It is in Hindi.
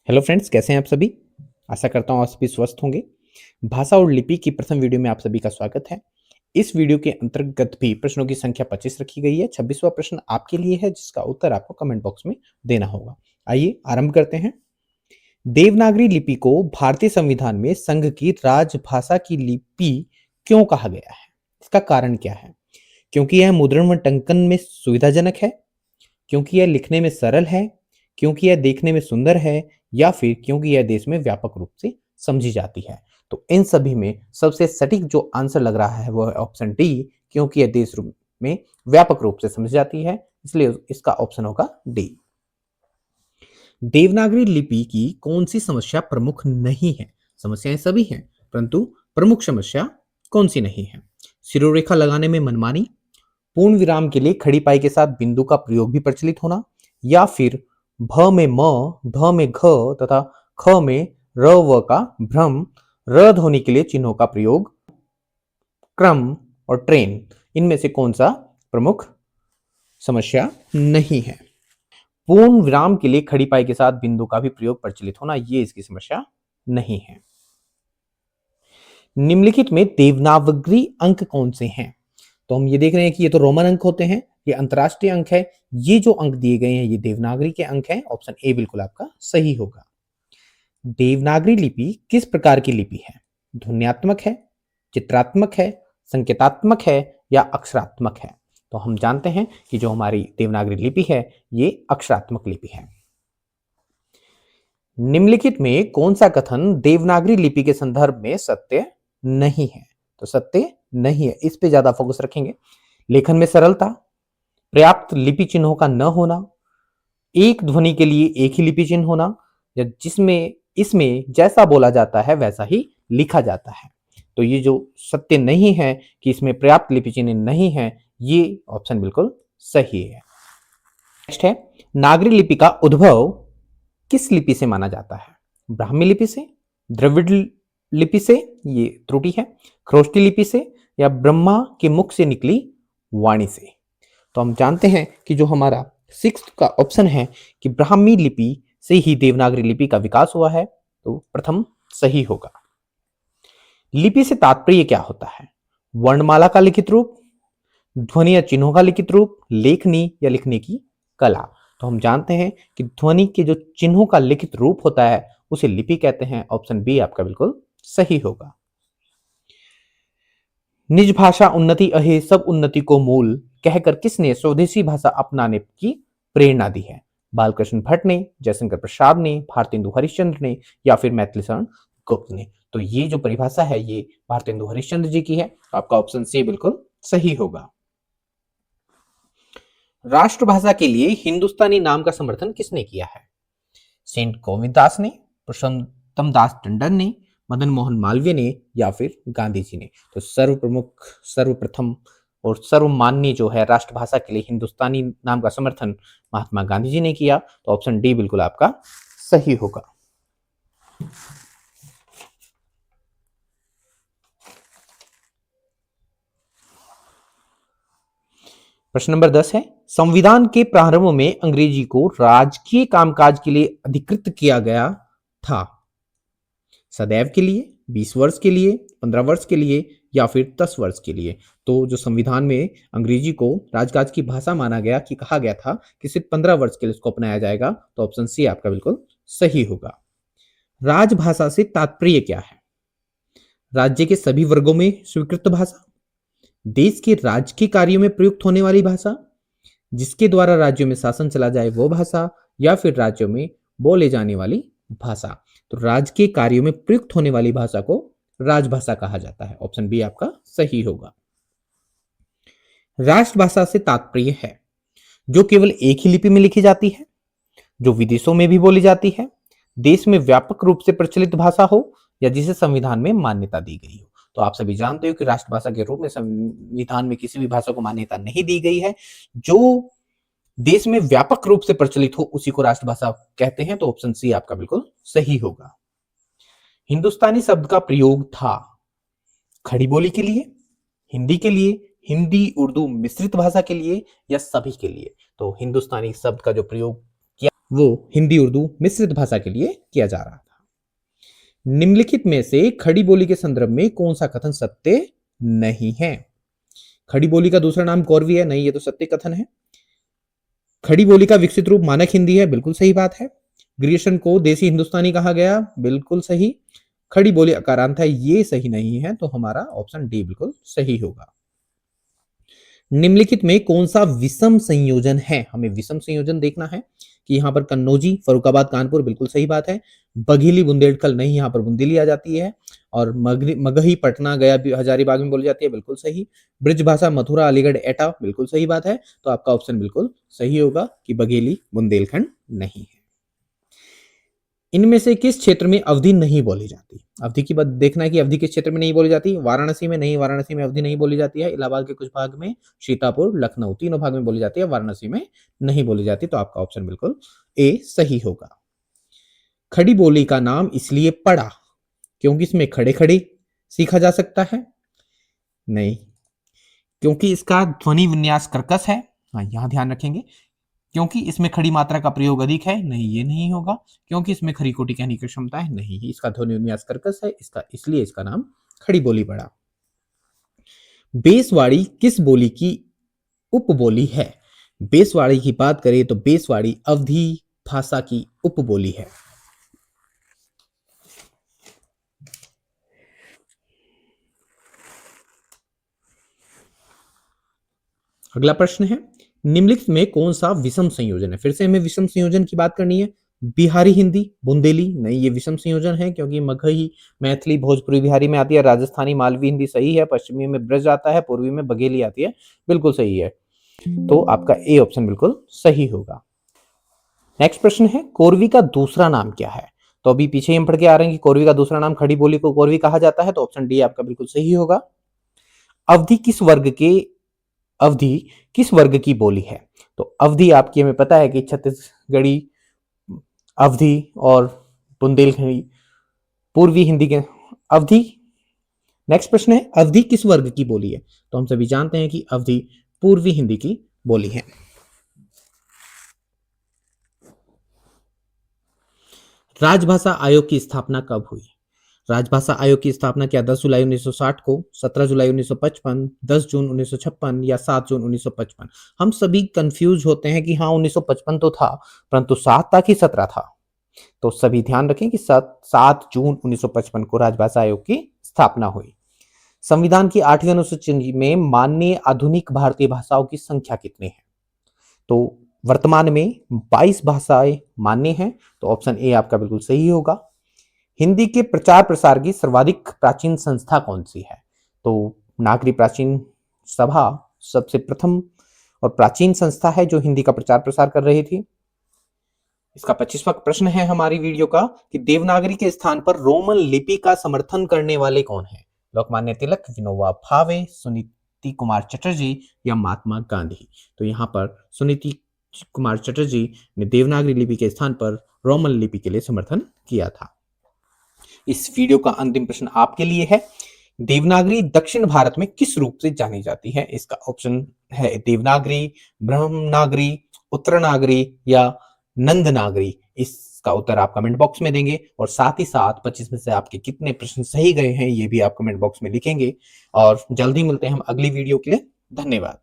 हेलो फ्रेंड्स, कैसे हैं आप सभी। आशा करता हूँ आप सभी स्वस्थ होंगे। भाषा और लिपि की प्रथम वीडियो में आप सभी का स्वागत है। इस वीडियो के अंतर्गत भी प्रश्नों की संख्या 25 रखी गई है। 26वां प्रश्न आपके लिए है, जिसका उत्तर आपको कमेंट बॉक्स में देना होगा। आइए आरंभ करते हैं। देवनागरी लिपि को भारतीय संविधान में संघ की राजभाषा की लिपि क्यों कहा गया है? इसका कारण क्या है? क्योंकि यह मुद्रण व टंकन में सुविधाजनक है, क्योंकि यह लिखने में सरल है, क्योंकि यह देखने में सुंदर है, या फिर क्योंकि यह देश में व्यापक रूप से समझी जाती है। तो इन सभी में सबसे सटीक जो आंसर लग रहा है वो है ऑप्शन डी, क्योंकि यह देश में व्यापक रूप से समझी जाती है, इसलिए इसका ऑप्शन होगा डी। देवनागरी लिपि की कौन सी समस्या प्रमुख नहीं है? समस्याएं सभी हैं, परंतु प्रमुख समस्या कौन सी नहीं है? सिरोरेखा लगाने में मनमानी, पूर्ण विराम के लिए खड़ी पाई के साथ बिंदु का प्रयोग भी प्रचलित होना, या फिर भ में म, ध में घ तथा ख में र व का भ्रम, र ध्वनि के लिए चिन्हों का प्रयोग, क्रम और ट्रेन, इनमें से कौन सा प्रमुख समस्या नहीं है? पूर्ण विराम के लिए खड़ी पाई के साथ बिंदु का भी प्रयोग प्रचलित होना, ये इसकी समस्या नहीं है। निम्नलिखित में देवनागरी अंक कौन से हैं? तो हम ये देख रहे हैं कि ये तो रोमन अंक होते हैं, ये अंतरराष्ट्रीय अंक है। ये जो अंक दिए गए हैं ये देवनागरी के अंक हैं। ऑप्शन ए बिल्कुल आपका सही होगा। देवनागरी लिपि किस प्रकार की लिपि है? ध्वन्यात्मक है, चित्रात्मक है, संकेतात्मक है, या अक्षरात्मक है? तो हम जानते हैं कि जो हमारी देवनागरी लिपि है ये अक्षरात्मक लिपि है। निम्नलिखित में कौन सा कथन देवनागरी लिपि के संदर्भ में सत्य नहीं है? तो सत्य नहीं है, इस पे ज्यादा फोकस रखेंगे। लेखन में सरलता, पर्याप्त लिपि चिन्हों का न होना, एक ध्वनि के लिए एक ही लिपि चिन्ह होना, या जिसमें इसमें जैसा बोला जाता है वैसा ही लिखा जाता है। तो ये जो सत्य नहीं है कि इसमें पर्याप्त लिपि चिन्ह नहीं है, ये ऑप्शन बिल्कुल सही है। नेक्स्ट है, नागरी लिपि का उद्भव किस लिपि से माना जाता है? ब्राह्मी लिपि से, द्रविड़ लिपि से, ये त्रुटि है, खरोष्टी लिपि से, या ब्रह्मा के मुख से निकली वाणी से? तो हम जानते हैं कि जो हमारा सिक्स्थ का ऑप्शन है कि ब्राह्मी लिपि से ही देवनागरी लिपि का विकास हुआ है, तो प्रथम सही होगा। लिपि से तात्पर्य क्या होता है? वर्णमाला का लिखित रूप, ध्वनि या चिन्हों का लिखित रूप, लेखनी या लिखने की कला? तो हम जानते हैं कि ध्वनि के जो चिन्हों का लिखित रूप होता है उसे लिपि कहते हैं। ऑप्शन बी आपका बिल्कुल सही होगा। निज भाषा उन्नति अहे सब उन्नति को मूल कहकर किसने स्वदेशी भाषा अपनाने की प्रेरणा दी है? बालकृष्ण भट्ट ने, जयशंकर प्रसाद ने, भारतेंदु हरिश्चंद्र ने, या फिर मैथिली शरण गुप्त ने? तो ये जो परिभाषा है ये भारतेंदु हरिश्चंद्र जी की है। तो आपका ऑप्शन सी बिल्कुल सही होगा। राष्ट्रभाषा के लिए हिंदुस्तानी नाम का समर्थन किसने किया है? सेंट गोविंद दास ने, पुरुषोत्तम दास टंडन ने, मदन मोहन मालवीय ने, या फिर गांधी जी ने? तो सर्व प्रमुख, सर्वप्रथम और सर्वमान्य जो है राष्ट्रभाषा के लिए हिंदुस्तानी नाम का समर्थन महात्मा गांधी जी ने किया। तो ऑप्शन डी बिल्कुल आपका सही होगा। प्रश्न नंबर 10 है, संविधान के प्रारंभ में अंग्रेजी को राजकीय कामकाज के लिए अधिकृत किया गया था? सदैव के लिए, 20 वर्ष के लिए, 15 वर्ष के लिए, या फिर 10 वर्ष के लिए? तो जो संविधान में अंग्रेजी को राजकाज की भाषा माना गया कि कहा गया था कि सिर्फ 15 वर्ष के लिए इसको अपनाया जाएगा। तो ऑप्शन सी आपका बिल्कुल सही होगा। राजभाषा से तात्पर्य क्या है? राज्य के सभी वर्गों में स्वीकृत भाषा, देश के राजकीय कार्यों में प्रयुक्त होने वाली भाषा, जिसके द्वारा राज्यों में शासन चला जाए वो भाषा, या फिर राज्यों में बोले जाने वाली भाषा? तो राजकीय कार्यों में प्रयुक्त होने वाली भाषा को राजभाषा कहा जाता है। ऑप्शन बी आपका सही होगा। राष्ट्रभाषा से तात्पर्य है जो केवल एक ही लिपि में लिखी जाती है, जो विदेशों में भी बोली जाती है, देश में व्यापक रूप से प्रचलित भाषा हो, या जिसे संविधान में मान्यता दी गई हो? तो आप सभी जानते हो कि राष्ट्रभाषा के रूप में संविधान में किसी भी भाषा को मान्यता नहीं दी गई है। जो देश में व्यापक रूप से प्रचलित हो उसी को राष्ट्रभाषा कहते हैं। तो ऑप्शन सी आपका बिल्कुल सही होगा। हिंदुस्तानी शब्द का प्रयोग था खड़ी बोली के लिए, हिंदी के लिए, हिंदी उर्दू मिश्रित भाषा के लिए, या सभी के लिए? तो हिंदुस्तानी शब्द का जो प्रयोग किया वो हिंदी उर्दू मिश्रित भाषा के लिए किया जा रहा था। निम्नलिखित में से खड़ी बोली के संदर्भ में कौन सा कथन सत्य नहीं है? खड़ी बोली का दूसरा नाम कौरवी है, नहीं, ये तो सत्य कथन है। खड़ी बोली का विकसित रूप मानक हिंदी है, बिल्कुल सही बात है। ग्रीष्म को देसी हिंदुस्तानी कहा गया, बिल्कुल सही। खड़ी बोली अकारांत है, ये सही नहीं है, तो हमारा ऑप्शन डी बिल्कुल सही होगा। निम्नलिखित में कौन सा विषम संयोजन है? हमें विषम संयोजन देखना है कि यहां पर कन्नौजी फर्रुखाबाद कानपुर, बिल्कुल सही बात है। बघेली बुंदेलखंड नहीं, यहां पर बुंदेली आ जाती है। और मगही पटना गया हजारीबाग में बोली जाती है, बिल्कुल सही। ब्रिजभाषा मथुरा अलीगढ़ एटा, बिल्कुल सही बात है। तो आपका ऑप्शन बिल्कुल सही होगा कि बघेली बुंदेलखंड नहीं है। इनमें से किस क्षेत्र में अवधि नहीं बोली जाती? अवधि की बात देखना है कि अवधि किस क्षेत्र में नहीं बोली जाती। वाराणसी में नहीं, वाराणसी में अवधि नहीं बोली जाती है। इलाहाबाद के कुछ भाग में, सीतापुर, लखनऊ, तीनों भाग में बोली जाती है, वाराणसी में नहीं बोली जाती। तो आपका ऑप्शन बिल्कुल ए सही होगा। खड़ी बोली का नाम इसलिए पड़ा क्योंकि इसमें खड़े खड़े सीखा जा सकता है? नहीं, क्योंकि इसका ध्वनि विन्यास कर्कश है। हाँ, यहां ध्यान रखेंगे। क्योंकि इसमें खड़ी मात्रा का प्रयोग अधिक है? नहीं, ये नहीं होगा। क्योंकि इसमें खरी कोटि कहने की क्षमता है? नहीं, इसका ध्वनि विन्यास कर्कश है, इसलिए इसका नाम खड़ी बोली पड़ा। बेसवाड़ी किस बोली की उपबोली है? बेसवाड़ी की बात करें तो बेसवाड़ी अवधी भाषा की उपबोली है। अगला प्रश्न है, निम्नलिखित में कौन सा विषम संयोजन है? फिर से हमें विषम संयोजन की बात करनी है। बिहारी हिंदी बुंदेली, नहीं, ये विषम संयोजन है क्योंकि मगही मैथिली भोजपुरी बिहारी में आती है। राजस्थानी मालवी हिंदी सही है। पश्चिमी में ब्रज आता है, पूर्वी में बघेली आती है, बिल्कुल सही है। तो आपका ए ऑप्शन बिल्कुल सही होगा। नेक्स्ट प्रश्न है, कोरवी का दूसरा नाम क्या है? तो अभी पीछे हम पढ़ के आ रहे हैं कि कोरवी का दूसरा नाम खड़ी बोली को कोरवी कहा जाता है। तो ऑप्शन डी आपका बिल्कुल सही होगा। अवधि किस वर्ग की बोली है? तो अवधि आपकी हमें पता है कि छत्तीसगढ़ी अवधि और बुंदेलखंडी पूर्वी हिंदी के अवधि। नेक्स्ट प्रश्न है, अवधि किस वर्ग की बोली है? तो हम सभी जानते हैं कि अवधि पूर्वी हिंदी की बोली है। राजभाषा आयोग की स्थापना कब हुई? राजभाषा आयोग की स्थापना क्या 10 जुलाई 1960 को, 17 जुलाई 1955, 10 जून 1956 या 7 जून 1955? हम सभी कंफ्यूज होते हैं कि हाँ 1955 तो था, परंतु 7 था कि 17 था? तो सभी ध्यान रखें कि 7 जून 1955 को राजभाषा आयोग की स्थापना हुई। संविधान की 8वीं अनुसूची में माननीय आधुनिक भारतीय भाषाओं की संख्या कितनी है? तो वर्तमान में 22 भाषाएं मान्य हैं। तो ऑप्शन ए आपका बिल्कुल सही होगा। हिंदी के प्रचार प्रसार की सर्वाधिक प्राचीन संस्था कौन सी है? तो नागरी प्राचीन सभा सबसे प्रथम और प्राचीन संस्था है जो हिंदी का प्रचार प्रसार कर रही थी। इसका 25वां प्रश्न है हमारी वीडियो का कि देवनागरी के स्थान पर रोमन लिपि का समर्थन करने वाले कौन है? लोकमान्य तिलक, विनोबा भावे, सुनीति कुमार चटर्जी या महात्मा गांधी? तो यहाँ पर सुनीति कुमार चटर्जी ने देवनागरी लिपि के स्थान पर रोमन लिपि के लिए समर्थन किया था। इस वीडियो का अंतिम प्रश्न आपके लिए है, देवनागरी दक्षिण भारत में किस रूप से जानी जाती है? इसका ऑप्शन है देवनागरी, ब्रह्मनागरी, उत्तरनागरी या नंदनागरी। इसका उत्तर आप कमेंट बॉक्स में देंगे और साथ ही साथ 25 में से आपके कितने प्रश्न सही गए हैं ये भी आप कमेंट बॉक्स में लिखेंगे। और जल्दी मिलते हैं हम अगली वीडियो के लिए। धन्यवाद।